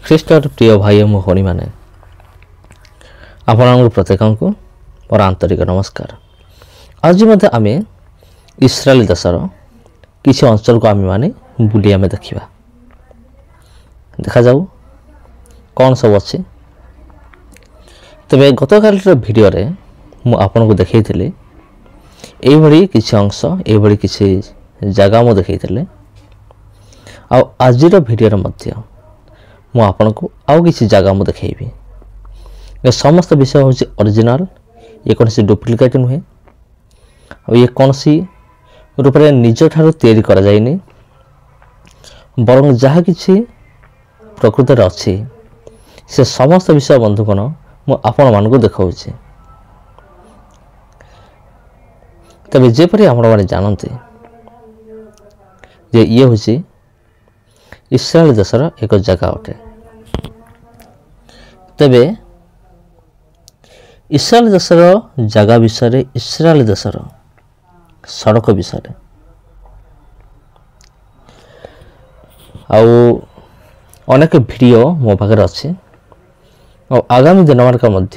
ଖ୍ରୀଷ୍ଟର ପ୍ରିୟ ଭାଇ ଓ ଭଉଣୀମାନେ, ଆପଣଙ୍କୁ ପ୍ରତ୍ୟେକଙ୍କୁ ମୋର ଆନ୍ତରିକ ନମସ୍କାର। ଆଜି ମଧ୍ୟ ଆମେ ଇସ୍ରାଏଲ ଦେଶର କିଛି ଅଞ୍ଚଳକୁ ଆମେମାନେ ବୁଲି ଦେଖିବା। ଦେଖାଯାଉ କ'ଣ ସବୁ ଅଛି। ତେବେ ଗତକାଲିର ଭିଡ଼ିଓରେ ମୁଁ ଆପଣଙ୍କୁ ଦେଖାଇଥିଲି ଏଇଭଳି କିଛି ଅଂଶ, ଏଇଭଳି କିଛି ଜାଗା ମୁଁ ଦେଖାଇଥିଲି। ଆଉ ଆଜିର ଭିଡ଼ିଓରେ ମଧ୍ୟ ମୁଁ ଆପଣଙ୍କୁ ଆଉ କିଛି ଜାଗା ମୁଁ ଦେଖାଇବି। ଏ ସମସ୍ତ ବିଷୟ ହେଉଛି ଅରିଜିନାଲ, ଇଏ କୌଣସି ଡୁପ୍ଲିକେଟ୍ ନୁହେଁ। ଆଉ ଇଏ କୌଣସି ରୂପରେ ନିଜଠାରୁ ତିଆରି କରାଯାଇନି, ବରଂ ଯାହା କିଛି ପ୍ରକୃତରେ ଅଛି ସେ ସମସ୍ତ ବିଷୟ ବନ୍ଧୁଗଣ ମୁଁ ଆପଣମାନଙ୍କୁ ଦେଖାଉଛି। ତେବେ ଯେପରି ଆପଣମାନେ ଜାଣନ୍ତି ଯେ ଇଏ ହେଉଛି ଇସ୍ରାଏଲ ଦେଶର ଏକ ଜାଗା ଅଟେ। ତେବେ ଇସ୍ରାଏଲ ଦେଶର ଜାଗା ବିଷୟରେ, ଇସ୍ରାଏଲ ଦେଶର ସଡ଼କ ବିଷୟରେ ଆଉ ଅନେକ ଭିଡ଼ିଓ ମୋ ପାଖରେ ଅଛି। ଆଉ ଆଗାମୀ ଦିନମାନଙ୍କରେ ମଧ୍ୟ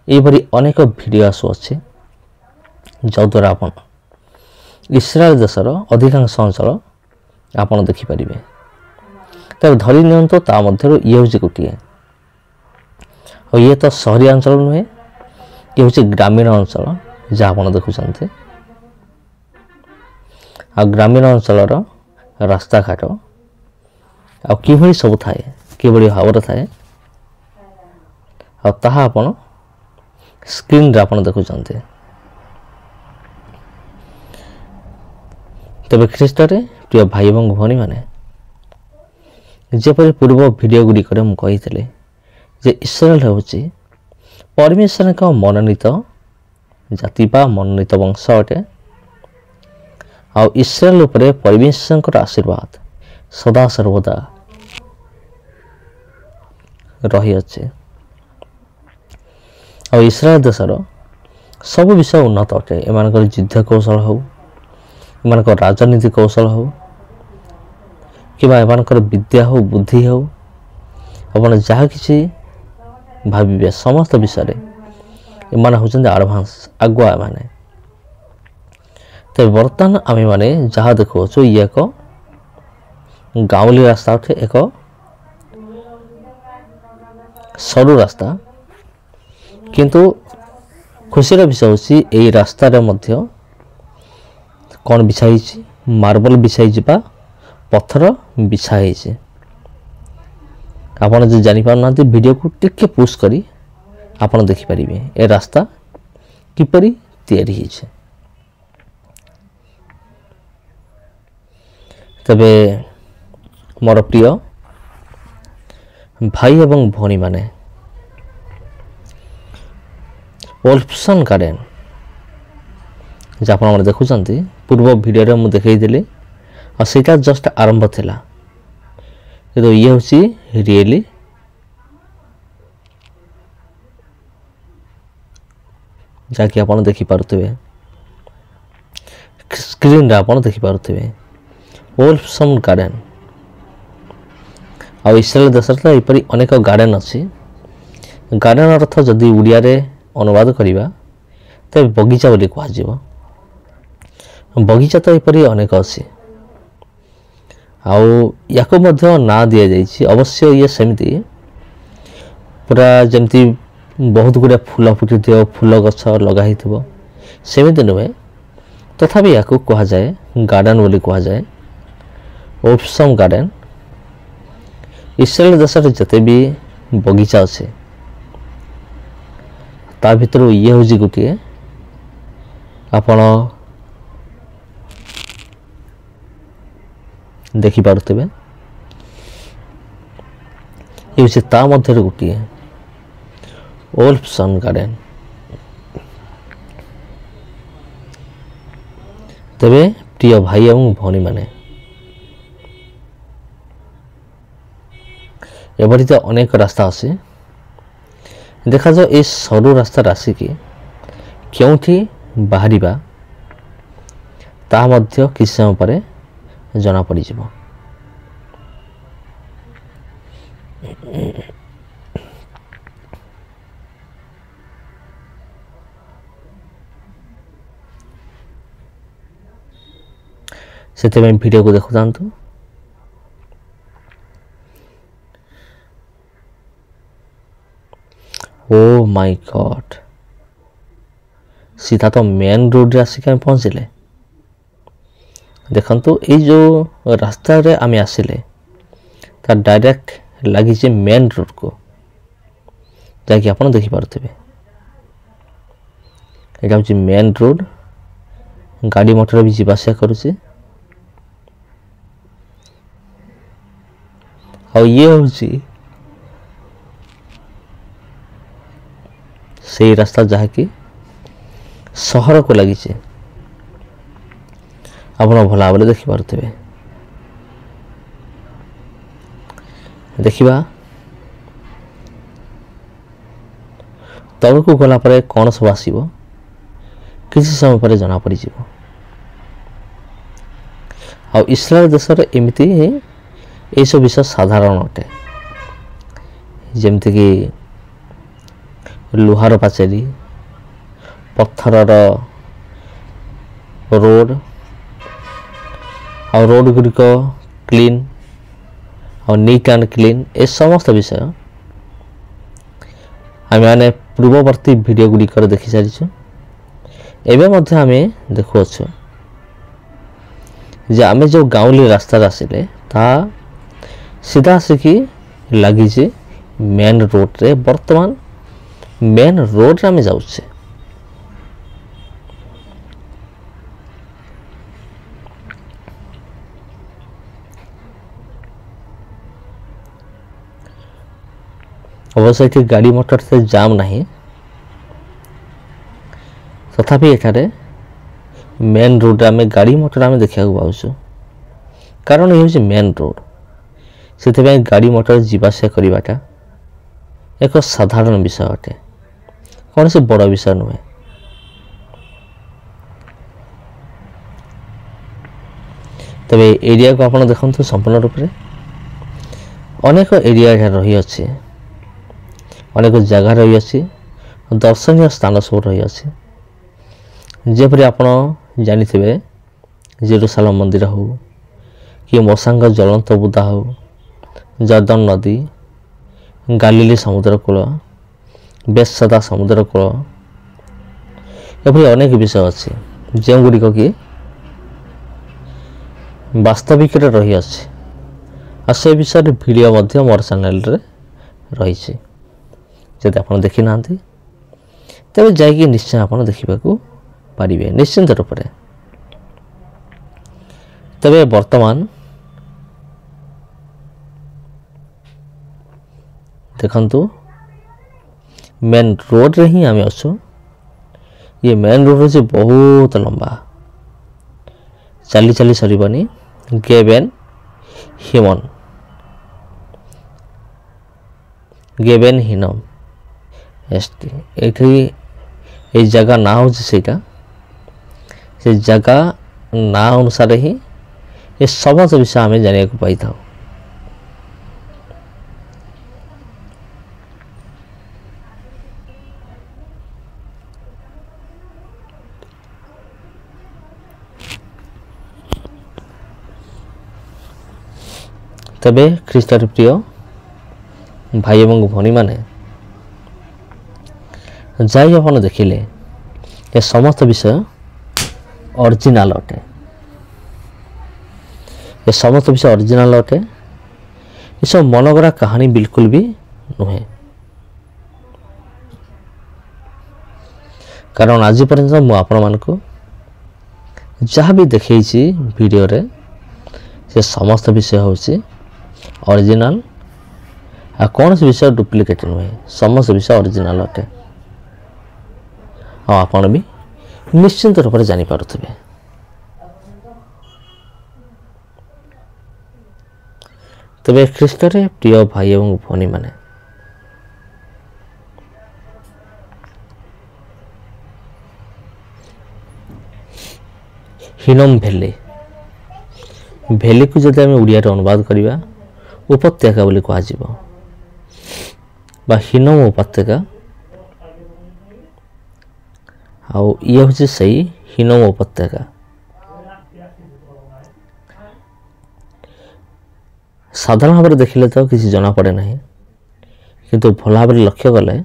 ଏହିପରି ଅନେକ ଭିଡ଼ିଓ ଆସୁଅଛି, ଯଦ୍ୱାରା ଆପଣ ଇସ୍ରାଏଲ ଦେଶର ଅଧିକାଂଶ ଅଞ୍ଚଳ ଆପଣ ଦେଖିପାରିବେ। ତେବେ ଧରି ନିଅନ୍ତୁ ତା ମଧ୍ୟରୁ ଇଏ ହେଉଛି ଗୋଟିଏ। ଆଉ ଇଏ ତ ସହରିଆ ଅଞ୍ଚଳ ନୁହେଁ, ଇଏ ହେଉଛି ଗ୍ରାମୀଣ ଅଞ୍ଚଳ ଯାହା ଆପଣ ଦେଖୁଛନ୍ତି। ଆଉ ଗ୍ରାମୀଣ ଅଞ୍ଚଳର ରାସ୍ତାଘାଟ ଆଉ କିଭଳି ସବୁ ଥାଏ, କିଭଳି ଭାବରେ ଥାଏ, ଆଉ ତାହା ଆପଣ ସ୍କ୍ରିନ୍ରେ ଆପଣ ଦେଖୁଛନ୍ତି। ତେବେ ଖ୍ରୀଷ୍ଟରେ ପ୍ରିୟ ଭାଇ ଏବଂ ଭଉଣୀମାନେ, ଯେପରି ପୂର୍ବ ଭିଡ଼ିଓ ଗୁଡ଼ିକରେ ମୁଁ କହିଥିଲି ଯେ ଇସ୍ରାଏଲ ହେଉଛି ପରମେଶ୍ୱରଙ୍କ ମନୋନୀତ ଜାତି ବା ମନୋନୀତ ବଂଶ ଅଟେ। ଆଉ ଇସ୍ରାଏଲ ଉପରେ ପରମେଶ୍ୱରଙ୍କର ଆଶୀର୍ବାଦ ସଦାସର୍ବଦା ରହିଅଛି। ଆଉ ଇସ୍ରାଏଲ ଦେଶର ସବୁ ବିଷୟ ଉନ୍ନତ ଅଟେ। ଏମାନଙ୍କର ଯୁଦ୍ଧ କୌଶଳ ହେଉ, ଏମାନଙ୍କର ରାଜନୀତି କୌଶଳ ହେଉ, କିମ୍ବା ଏମାନଙ୍କର ବିଦ୍ୟା ହେଉ, ବୁଦ୍ଧି ହେଉ, ଆପଣ ଯାହା କିଛି ଭାବିବେ ସମସ୍ତ ବିଷୟରେ ଏମାନେ ହେଉଛନ୍ତି ଆଡ଼ଭାନ୍ସ, ଆଗୁଆ ଏମାନେ। ତେବେ ବର୍ତ୍ତମାନ ଆମେମାନେ ଯାହା ଦେଖୁଅଛୁ ଇଏ ଏକ ଗାଉଁଲି ରାସ୍ତା ଅଟେ, ଏକ ସରୁ ରାସ୍ତା। କିନ୍ତୁ ଖୁସିର ବିଷୟ ହେଉଛି ଏହି ରାସ୍ତାରେ ମଧ୍ୟ କ'ଣ ବିଛା ହେଇଛି? ମାର୍ବଲ ବିଛା ହେଇଛି ବା ପଥର ବିଛା ହେଇଛି। ଆପଣ ଯଦି ଜାଣିପାରୁନାହାନ୍ତି ଭିଡ଼ିଓକୁ ଟିକେ ପୁଶ୍ କରି ଆପଣ ଦେଖିପାରିବେ ଏ ରାସ୍ତା କିପରି ତିଆରି ହେଇଛି। ତେବେ ମୋର ପ୍ରିୟ ଭାଇ ଏବଂ ଭଉଣୀମାନେ, ଓଲଫସନ୍ ଗାର୍ଡେନ ଯାହା ଆପଣମାନେ ଦେଖୁଛନ୍ତି, ପୂର୍ବ ଭିଡ଼ିଓରେ ମୁଁ ଦେଖାଇଥିଲି ଆଉ ସେଇଟା ଜଷ୍ଟ ଆରମ୍ଭ ଥିଲା। କିନ୍ତୁ ଇଏ ହେଉଛି ରିଏଲି ଯାହାକି ଆପଣ ଦେଖିପାରୁଥିବେ, ସ୍କ୍ରିନ୍ରେ ଆପଣ ଦେଖିପାରୁଥିବେ ଓଲଫସନ୍ ଗାର୍ଡେନ। ଆଉ ଇସ୍ରାଏଲ ଦେଶରେ ତ ଏପରି ଅନେକ ଗାର୍ଡେନ ଅଛି। ଗାର୍ଡେନ ଅର୍ଥ ଯଦି ଓଡ଼ିଆରେ ଅନୁବାଦ କରିବା ତେବେ ବଗିଚା ବୋଲି କୁହାଯିବ। ବଗିଚା ତ ଏପରି ଅନେକ ଅଛି। ଆଉ ୟାକୁ ମଧ୍ୟ ନାଁ ଦିଆଯାଇଛି। ଅବଶ୍ୟ ଇଏ ସେମିତି ପୁରା ଯେମିତି ବହୁତ ଗୁଡ଼ିଏ ଫୁଲ ଫୁଟିଥିବ, ଫୁଲ ଗଛ ଲଗା ହେଇଥିବ ସେମିତି ନୁହେଁ। ତଥାପି ୟାକୁ କୁହାଯାଏ ଗାର୍ଡେନ ବୋଲି କୁହାଯାଏ, ଓଲଫସନ୍ ଗାର୍ଡେନ। ଇସ୍ରାଏଲ ଦେଶରେ ଯେତେ ବି ବଗିଚା ଅଛି ତା ଭିତରୁ ଇଏ ହେଉଛି ଗୋଟିଏ। ଆପଣ ଦେଖିପାରୁଥିବେ ଇଏ ହେଉଛି ତା ମଧ୍ୟରୁ ଗୋଟିଏ ଓଲଫସନ୍ ଗାର୍ଡେନ। ତେବେ ପ୍ରିୟ ଭାଇ ଏବଂ ଭଉଣୀମାନେ, ଏଭଳି ତ ଅନେକ ରାସ୍ତା ଅଛି। ଦେଖାଯାଉ ଏ ସରୁ ରାସ୍ତାରେ ଆସିକି କେଉଁଠି ବାହାରିବା ତାହା ମଧ୍ୟ କିଛି ସମୟ ପରେ ଜଣାପଡ଼ିଯିବ। ସେଥିପାଇଁ ଭିଡ଼ିଓକୁ ଦେଖୁଥାନ୍ତୁ। ଓ ମାଇ ଗଡ୍, सीधा तो मेन रोड रे आसिक आम पहुँचले। देखंतु ये जो रास्ता रे आम आसिले तार डायरेक्ट लगी मेन रोड को, जहाँकि आप देखिपे यहाँ हूँ मेन रोड। गाड़ी मोटर भी जीवासा करुचे। और ये हूँ से रास्ता जहाँकि सहर को लगी आप भल भाव देखिपे। देखा तल को गला पर कौन सब आसो किसी समय पर जना पड़। इस्राएल देश एमती ये सब विषय साधारण अटे, जमती कि लुहार पाचेरी, पत्थर रोड और रोड गुड़िक क्लीन और नीट एंड क्लीन। ए समस्त विषय आम मैंने पूर्ववर्ती वीडियो गुड़िक देखि सारी। एवं आम देखुअछु जे आम जो गाँवली रास्ता आसिले ता सीधा आसिकी लगी मेन रोड रे। वर्तमान मेन रोड रे आम जाऊे। अवश्य ये गाड़ी मोटर से जाम नहीं, तथापि एठारे मेन रोड आम गाड़ी मोटर आम देखा पाऊँ। कारण ये हूँ मेन रोड, से गाड़ी मोटर जीवासा करवाटा एक साधारण विषय अटे, कौन से बड़ विषय नुहे। तबे एरिया को आप देखु संपूर्ण रूप से अनेक एरिया रही अच्छे, अनेक जगह रही अच्छी, दर्शनीय स्थान सब रही अच्छी। जेपरी आप जानिथिबे जेरूसालेम मंदिर हो कि मशांग ज्वलंत बुदा हो, जर्दन नदी, गालिली समुद्र कूल, बेतसदा समुद्र कूल, एभली अनेक विषय अच्छी जो गुड़िक कि वास्तविक रही अच्छे। आ से विषय वीडियो मोर चैनल रे रही। जदि आप देखी ना तेज जाकि निश्चय आप देखा पारे निश्चिंत रूप से। तबे वर्तमान देखंतु मेन रोड रे ही आम अच्छु। ये मेन रोड हूँ बहुत लंबा, चली चली सरबनी। गेबेन हिमन, गेबेन हिनम एसटी ये जगह ना हूँ से जगह ना अनुसार ही ये समस्त विषय आम जाना पाई था। तबे ख्रीष्टर प्रिय भाई एवं भनी माने जाई अपन देखिले ये समस्त विषय ओरिजिनल अटे। ये समस्त विषय ओरिजिनल अटे। ये सब मनगढ़ा कहानी बिल्कुल भी नुहे। कारण आज पर्यंत मु आपण मानकु जहाँ भी देखी वीडियो रे से समस्त विषय होची ओरिजिनल। आ कौन से विषय डुप्लिकेट नुहे, समस्त विषय ओरिजिनल अटे। आपण भी निश्चिंत रूप से जानी पारुथिबे। तबे ख्रीष्ट रे प्रिय भाई एवं भनी माने हिनम भैली, भैली को जब आम ओडिया अनुवाद करवा उपत्यका बोली कह। बा हिनम उपत्यका आउ ये हूँ सही हिनम उपत्यका। साधारण भाव देखिले तो किसी जना पड़े नहीं, किंतु भल भाव लक्ष्य कले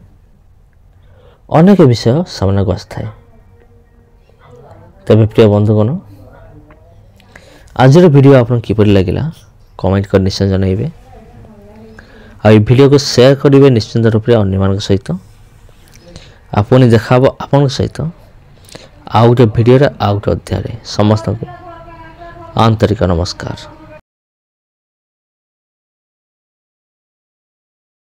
अनेक विषय सामने को आसए। तबे प्रिय बंधुगण आज वीडियो आपन किपर लगिला कमेंट कर निश्चय जनइबे। आ वीडियो को शेयर करेंगे निश्चिंत रूप से अन्य मान सहित। आपन देखा आपण सहित आउ गोटे वीडियो आउ गोटे अध्याय। समस्त को आंतरिक नमस्कार।